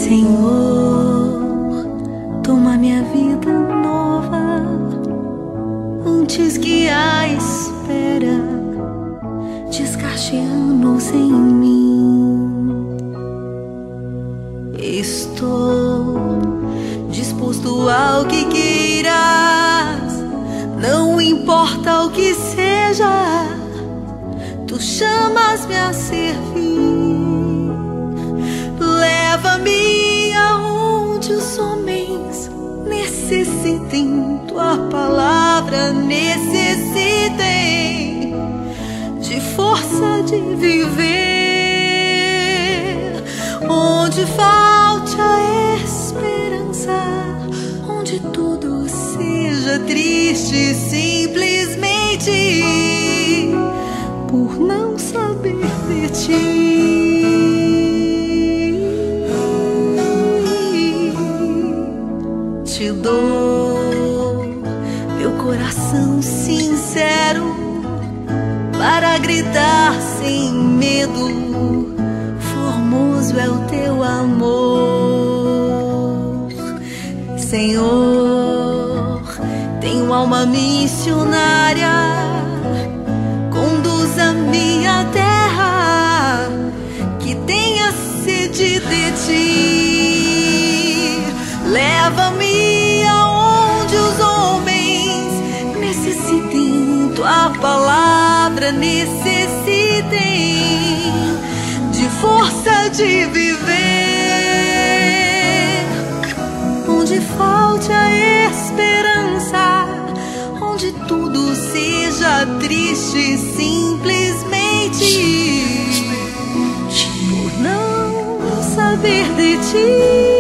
Senhor, toma minha vida nova antes que a espera desgaste anos em mim. Estou disposto ao que queiras, não importa o que seja, tu chamas-me a servir. Leva-me aonde os homens necessitem, tua palavra necessitem de força de viver. Onde falte a esperança, onde tudo seja triste simplesmente por não saber de ti. Te dou meu coração sincero para gritar sem medo, formoso é o teu amor. Senhor, tenho alma missionária, conduz-me à terra que tenha sede de ti. Leva-me aonde os homens necessitem, tua palavra necessitem de força de viver. Onde falte a esperança, onde tudo seja triste simplesmente por não saber de ti.